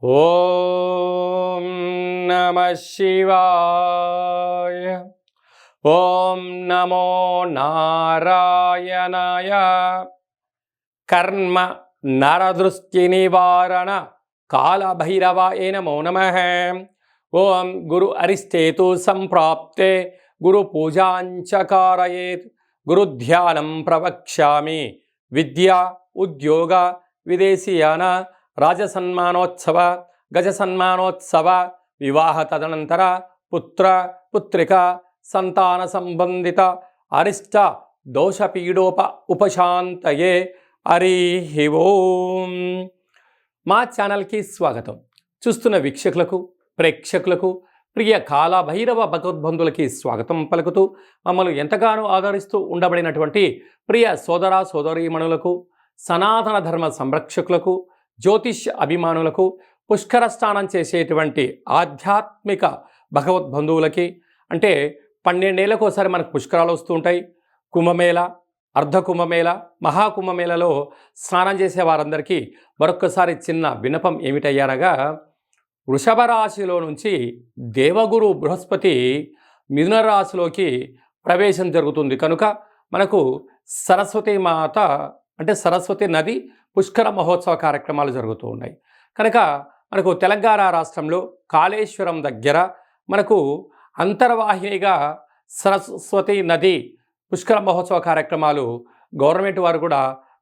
ఓం నమః శివాయ. ఓం నమో నారాయణాయ. కర్మ నరదృష్టి నివారణ కాళభైరవాయ నమో నమః. ఓం గురు అరిష్టేతు సంప్రాప్తే గురు పూజాంచ కారయేత్. గురుధ్యానం ప్రవక్ష్యామి. విద్యా ఉద్యోగ విదేశీయాన రాజసన్మానోత్సవ గజసన్మానోత్సవ వివాహ తదనంతర పుత్ర పుత్రిక సంతాన సంబంధిత అరిష్ట దోషపీడోప ఉపశాంతయే. హరి ఓం. మా ఛానల్కి స్వాగతం. చూస్తున్న వీక్షకులకు ప్రేక్షకులకు ప్రియ కాళభైరవ భగవద్బంధులకి స్వాగతం పలుకుతూ మమ్మల్ని ఎంతగానో ఆదరిస్తూ ఉండబడినటువంటి ప్రియ సోదర సోదరీమణులకు, సనాతన ధర్మ సంరక్షకులకు, జ్యోతిష్ అభిమానులకు, పుష్కర స్నానం చేసేటువంటి ఆధ్యాత్మిక భగవద్బంధువులకి, అంటే 12 ఏళ్ళకు ఒకసారి మనకు పుష్కరాలు వస్తూ ఉంటాయి. కుంభమేళ, అర్ధ కుంభమేళ, మహాకుంభమేళలో స్నానం చేసే వారందరికీ మరొక్కసారి చిన్న విన్నపం ఏమిటయ్యారగా, వృషభ రాశిలో నుంచి దేవగురు బృహస్పతి మిథున రాశిలోకి ప్రవేశం జరుగుతుంది కనుక మనకు సరస్వతి మాత అంటే సరస్వతి నది పుష్కర మహోత్సవ కార్యక్రమాలు జరుగుతూ ఉన్నాయి. కనుక మనకు తెలంగాణ రాష్ట్రంలో కాళేశ్వరం దగ్గర మనకు అంతర్వాహినిగా సరస్వతి నది పుష్కర మహోత్సవ కార్యక్రమాలు గవర్నమెంట్ వారు కూడా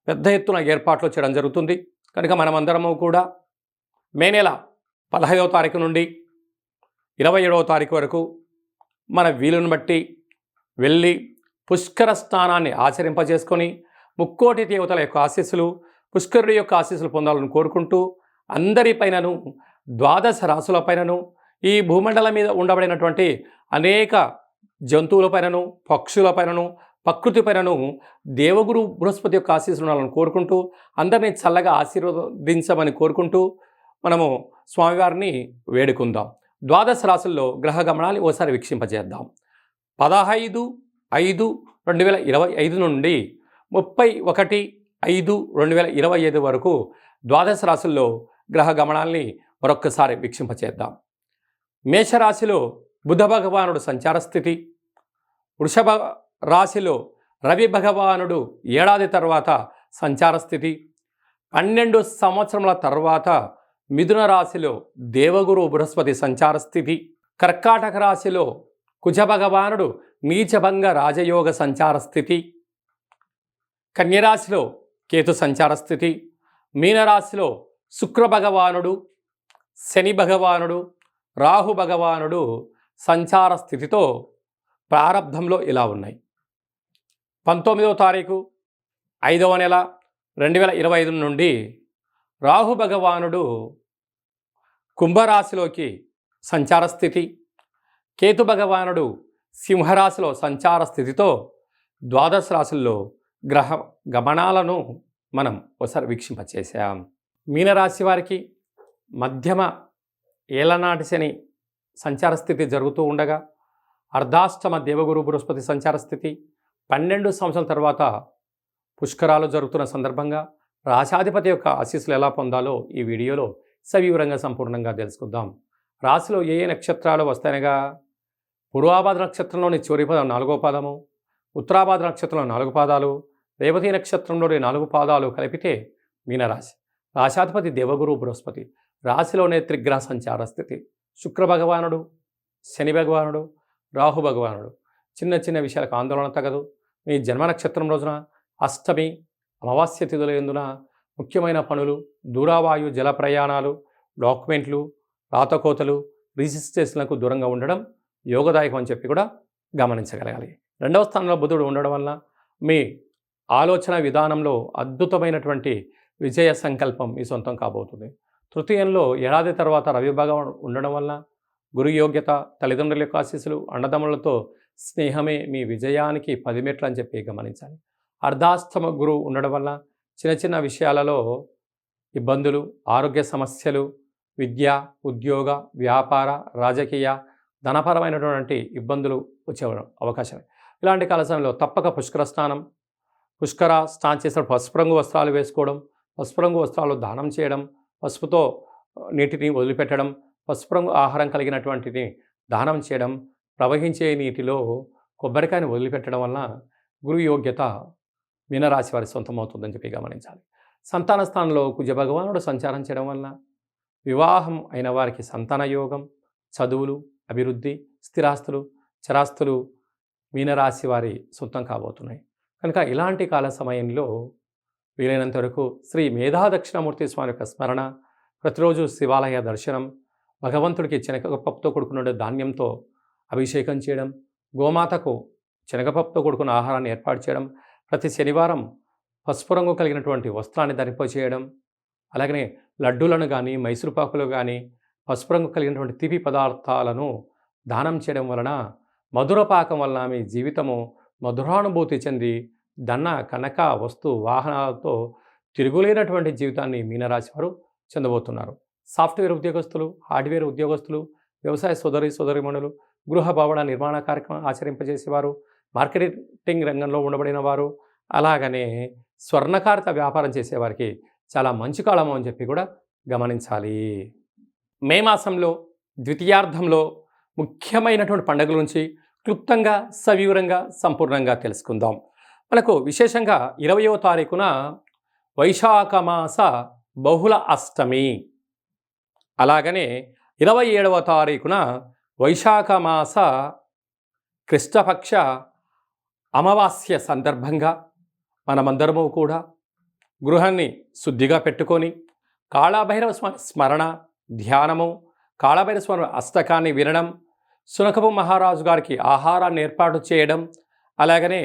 పెద్ద ఎత్తున ఏర్పాట్లు చేయడం జరుగుతుంది. కనుక మనమందరము కూడా మే నెల 15వ తారీఖు నుండి 27వ తారీఖు వరకు మన వీలును బట్టి వెళ్ళి పుష్కర స్నానాన్ని ఆచరింపజేసుకొని ముక్కోటి దేవతల యొక్క ఆశీస్సులు, పుష్కరుడి యొక్క ఆశీస్సులు పొందాలని కోరుకుంటూ, అందరిపైనను 12 రాశులపైనను, ఈ భూమండలం మీద ఉండబడినటువంటి అనేక జంతువులపైనను, పక్షులపైనను, ప్రకృతిపైనను దేవగురు బృహస్పతి యొక్క ఆశీస్సులు ఉండాలని కోరుకుంటూ, అందరినీ చల్లగా ఆశీర్వదించమని కోరుకుంటూ మనము స్వామివారిని వేడుకుందాం. 12 రాశుల్లో గ్రహ గమనాలు ఓసారి వీక్షింపజేద్దాం. 15/5/2025 నుండి 31/5/2025 వరకు 12 రాశుల్లో గ్రహ గమనాల్ని మరొక్కసారి వీక్షింపచేద్దాం. మేషరాశిలో బుధ భగవానుడు సంచార స్థితి, వృషభ రాశిలో రవి భగవానుడు ఏడాది తర్వాత సంచార స్థితి, 12 సంవత్సరముల తర్వాత మిథున రాశిలో దేవగురు బృహస్పతి సంచార స్థితి, కర్కాటక రాశిలో కుజ భగవానుడు నీచభంగ రాజయోగ సంచార స్థితి, కన్యరాశిలో కేతు సంచార స్థితి, మీనరాశిలో శుక్ర భగవానుడు, శని భగవానుడు, రాహు భగవానుడు సంచార స్థితితో ప్రారంభంలో ఇలా ఉన్నాయి. 19వ తారీఖు 5వ నెల 2025 నుండి రాహు భగవానుడు కుంభరాశిలోకి సంచార స్థితి, కేతు భగవానుడు సింహరాశిలో సంచార స్థితితో 12 రాశుల్లో గ్రహ గమనాలను మనం ఒకసారి వీక్షింపచేసాం. మీనరాశి వారికి మధ్యమ ఏలనాటి శని సంచార స్థితి జరుగుతూ ఉండగా, అర్ధాష్టమ దేవగురు బృహస్పతి సంచార స్థితి, 12 సంవత్సరాల తర్వాత పుష్కరాలు జరుగుతున్న సందర్భంగా రాశాధిపతి యొక్క ఆశీస్సులు ఎలా పొందాలో ఈ వీడియోలో సవివరంగా సంపూర్ణంగా తెలుసుకుందాం. రాశిలో ఏ నక్షత్రాలు వస్తాయనగా, పూర్వాభాద్ర నక్షత్రంలోని చివరి పదం 4వ పాదము, ఉత్తరాభాద్ర నక్షత్రంలో 4 పాదాలు, రేవతి నక్షత్రంలోని 4 పాదాలు కలిపితే మీనరాశి. రాశాధిపతి దేవగురు బృహస్పతి, రాశిలోనే త్రిగ్రహ సంచార స్థితి, శుక్ర భగవానుడు, శని భగవానుడు, రాహు భగవానుడు. చిన్న చిన్న విషయాలకు ఆందోళన తగదు. మీ జన్మ నక్షత్రం రోజున అష్టమి అమావాస్య తిథుల యందున ముఖ్యమైన పనులు, దూరావాయు జల ప్రయాణాలు, డాక్యుమెంట్లు, రాతకోతలు, రిజిస్ట్రేషన్లకు దూరంగా ఉండడం యోగదాయకం అని చెప్పి కూడా గమనించగలగాలి. 2వ స్థానంలో బుధుడు ఉండడం వల్ల మీ ఆలోచన విధానంలో అద్భుతమైనటువంటి విజయ సంకల్పం మీ సొంతం కాబోతుంది. తృతీయంలో ఏడాది తర్వాత రవి భగవానుడు ఉండడం వల్ల గురు యోగ్యత, తల్లిదండ్రుల యొక్క ఆశీస్సులు, అన్నదమ్ములతో స్నేహమే మీ విజయానికి 10 మెట్లు అని చెప్పి గమనించాలి. అర్ధాష్టమ గురువు ఉండడం వల్ల చిన్న చిన్న విషయాలలో ఇబ్బందులు, ఆరోగ్య సమస్యలు, విద్య, ఉద్యోగ, వ్యాపార, రాజకీయ, ధనపరమైనటువంటి ఇబ్బందులు వచ్చే అవకాశం. ఇలాంటి కాల సమయంలో తప్పక పుష్కర స్నానం, స్నానం చేసినప్పుడు పసుపు రంగు వస్త్రాలు వేసుకోవడం, పసుపు రంగు వస్త్రాలు దానం చేయడం, పసుపుతో నీటిని వదిలిపెట్టడం, పసుపు రంగు ఆహారం కలిగినటువంటిది దానం చేయడం, ప్రవహించే నీటిలో కొబ్బరికాయని వదిలిపెట్టడం వలన గురు యోగ్యత మీనరాశి వారి సొంతమవుతుందని చెప్పి గమనించాలి. సంతాన స్థానంలో కుజ భగవానుడు సంచారం చేయడం వలన వివాహం అయిన వారికి సంతాన యోగం, చదువులు, అభివృద్ధి, స్థిరాస్తులు, చరాస్తులు మీనరాశి వారి సొంతం కాబోతున్నాయి. కనుక ఇలాంటి కాల సమయంలో వీలైనంత వరకు శ్రీ మేధా దక్షిణామూర్తి స్వామి యొక్క స్మరణ, ప్రతిరోజు శివాలయ దర్శనం, భగవంతుడికి శనగపప్పుతో కూడుకున్న ధాన్యంతో అభిషేకం చేయడం, గోమాతకు శనగపప్పుతో కూడుకున్న ఆహారాన్ని ఏర్పాటు చేయడం, ప్రతి శనివారం పసుపు రంగు కలిగినటువంటి వస్త్రాన్ని ధరింపచేయడం, అలాగనే లడ్డూలను కానీ, మైసూరుపాకులు కానీ, పసుపు రంగు కలిగినటువంటి తీపి పదార్థాలను దానం చేయడం వలన మధుర పాకం వలన మీ జీవితము మధురానుభూతి చెంది ధన, కనక, వస్తు, వాహనాలతో తిరుగులేనటువంటి జీవితాన్ని మీనరాశి వారు చెందబోతున్నారు. సాఫ్ట్వేర్ ఉద్యోగస్తులు, హార్డ్వేర్ ఉద్యోగస్తులు, వ్యవసాయ సోదరిమణులు, గృహ భవన నిర్మాణ కార్యక్రమం ఆచరింపజేసేవారు, మార్కెటింగ్ రంగంలో ఉండబడిన వారు, అలాగనే స్వర్ణకారిత వ్యాపారం చేసేవారికి చాలా మంచి కాలము అని చెప్పి కూడా గమనించాలి. మే మాసంలో ద్వితీయార్థంలో ముఖ్యమైనటువంటి పండుగల నుంచి క్లుప్తంగా, సవివరంగా, సంపూర్ణంగా తెలుసుకుందాం. మనకు విశేషంగా 20వ తారీఖున వైశాఖ మాస బహుళ అష్టమి, అలాగనే 27వ తారీఖున వైశాఖ మాస కృష్ణపక్ష అమావాస్య సందర్భంగా మనమందరము కూడా గృహాన్ని శుద్ధిగా పెట్టుకొని కాళభైరవ స్వామి స్మరణ, ధ్యానము, కాళభైరవ స్వామి అష్టకాన్ని వినడం, శునకపు మహారాజు గారికి ఆహారాన్ని ఏర్పాటు చేయడం, అలాగనే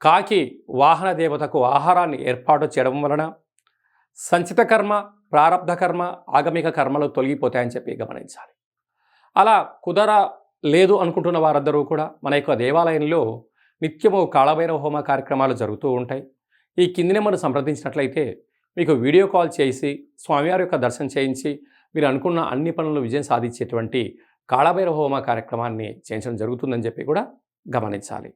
కాకి వాహన దేవతకు ఆహారాన్ని ఏర్పాటు చేయడం వలన సంచిత కర్మ, ప్రారబ్ధ కర్మ, ఆగమిక కర్మలు తొలగిపోతాయని చెప్పి గమనించాలి. అలా లేదు అనుకుంటున్న వారందరూ కూడా మన యొక్క దేవాలయంలో నిత్యము కాళభైరవ హోమ కార్యక్రమాలు జరుగుతూ ఉంటాయి. ఈ కింది నెంబర్ను సంప్రదించినట్లయితే మీకు వీడియో కాల్ చేసి స్వామివారి యొక్క దర్శనం చేయించి మీరు అనుకున్న అన్ని పనులు విజయం సాధించేటువంటి కాళభైరవ హోమ కార్యక్రమాన్ని చేయించడం జరుగుతుందని చెప్పి కూడా గమనించాలి.